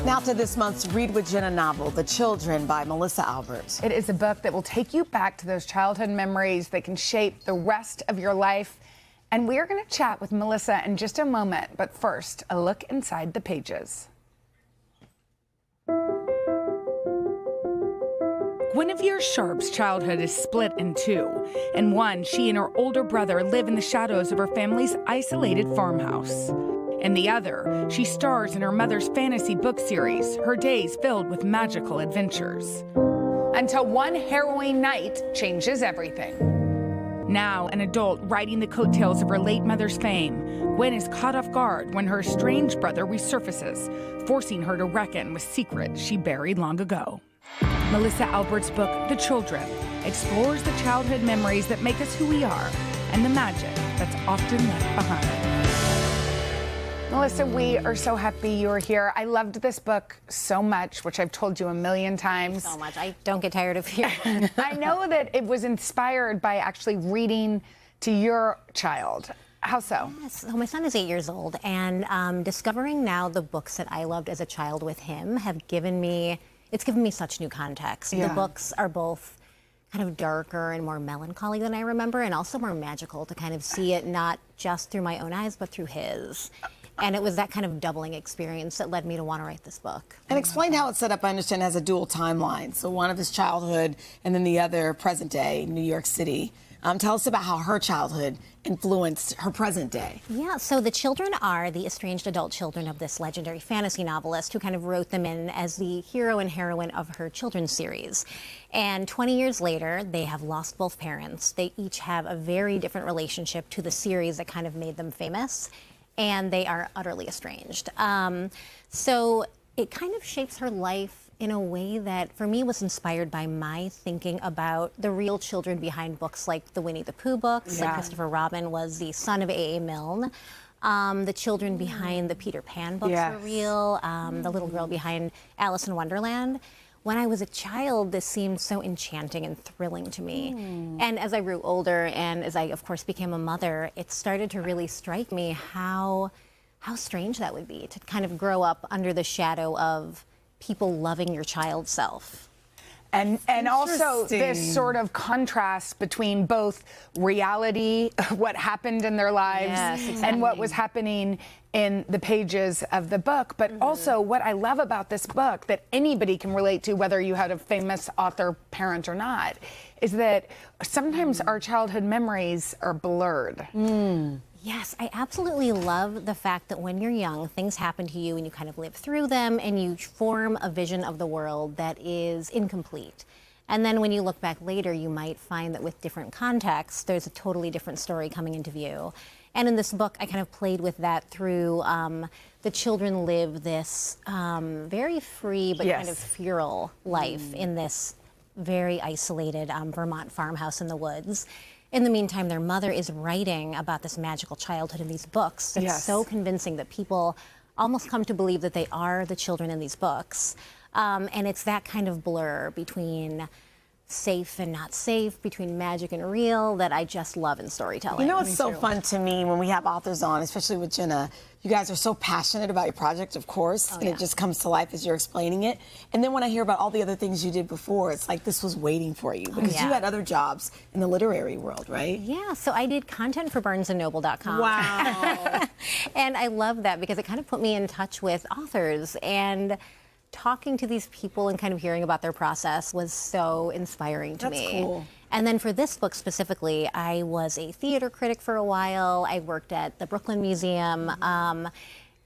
Now to this month's Read with Jenna novel, The Children by Melissa Albert. It is a book that will take you back to those childhood memories that can shape the rest of your life. And we are going to chat with Melissa in just a moment. But first, a look inside the pages. Guinevere Sharp's childhood is split in two. In one, she and her older brother live in the shadows of her family's isolated farmhouse. In the other, she stars in her mother's fantasy book series, her days filled with magical adventures. Until one harrowing night changes everything. Now an adult riding the coattails of her late mother's fame, Gwen is caught off guard when her estranged brother resurfaces, forcing her to reckon with secrets she buried long ago. Melissa Albert's book, The Children, explores the childhood memories that make us who we are and the magic that's often left behind. Melissa, we are so happy you're here. I loved this book so much, which I've told you a million times. So much. I don't get tired of hearing. I know that it was inspired by actually reading to your child. How so? Yes. So my son is 8 years old, and discovering now the books that I loved as a child with him have given me such new context. Yeah. The books are both kind of darker and more melancholy than I remember, and also more magical to kind of see it not just through my own eyes, but through his. And it was that kind of doubling experience that led me to want to write this book. And explain how it's set up. I understand it has a dual timeline. So one of his childhood and then the other present day, New York City. Tell us about how her childhood influenced her present day. Yeah, so the children are the estranged adult children of this legendary fantasy novelist who kind of wrote them in as the hero and heroine of her children's series. And 20 years later, they have lost both parents. They each have a very different relationship to the series that kind of made them famous. And they are utterly estranged. So it kind of shapes her life in a way that, for me, was inspired by my thinking about the real children behind books like the Winnie the Pooh books. Yeah. Like Christopher Robin was the son of A.A. Milne. The children behind the Peter Pan books Yes. were real. The little girl behind Alice in Wonderland. When I was a child, this seemed so enchanting and thrilling to me. And as I grew older and as I, of course, became a mother, it started to really strike me how strange that would be to kind of grow up under the shadow of people loving your child self. And also this sort of contrast between both reality, what happened in their lives, Yes, exactly. and what was happening in the pages of the book. But also what I love about this book that anybody can relate to, whether you had a famous author parent or not, is that sometimes our childhood memories are blurred. Yes, I absolutely love the fact that when you're young, things happen to you and you kind of live through them and you form a vision of the world that is incomplete. And then when you look back later, you might find that with different contexts, there's a totally different story coming into view. And in this book, I kind of played with that through the children live this very free but kind of feral life in this very isolated Vermont farmhouse in the woods. In the meantime, their mother is writing about this magical childhood in these books. It's so convincing that people almost come to believe that they are the children in these books. And it's that kind of blur between safe and not safe, between magic and real, that I just love in storytelling. You know what's so fun to me when we have authors on, especially with Jenna, you guys are so passionate about your project, of course, and it just comes to life as you're explaining it. And then when I hear about all the other things you did before, it's like this was waiting for you because you had other jobs in the literary world, right? Yeah, so I did content for BarnesandNoble.com. Wow. And I love that because it kind of put me in touch with authors, and talking to these people and kind of hearing about their process was so inspiring to me. That's cool. And then for this book specifically, I was a theater critic for a while. I worked at the Brooklyn Museum. And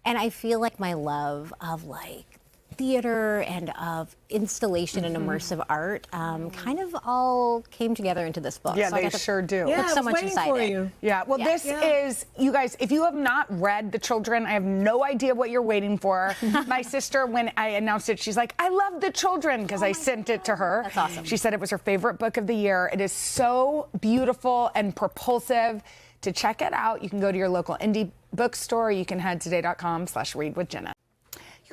I feel like my love of theater and of installation and immersive art kind of all came together into this book. Yeah, so I they got to sure do. Yeah, put so much inside it. Yeah, well, this is, you guys, if you have not read The Children, I have no idea what you're waiting for. My sister, when I announced it, she's like, I love The Children, because I sent it to her. That's awesome. She said it was her favorite book of the year. It is so beautiful and propulsive. To check it out, you can go to your local indie bookstore. You can head today.com/readwithjenna.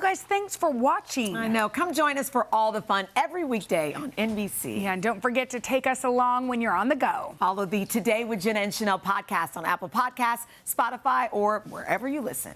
You guys, thanks for watching. I know. Come join us for all the fun every weekday on NBC. Yeah, and don't forget to take us along when you're on the go. Follow the Today with Jenna and Sheinelle podcast on Apple Podcasts, Spotify, or wherever you listen.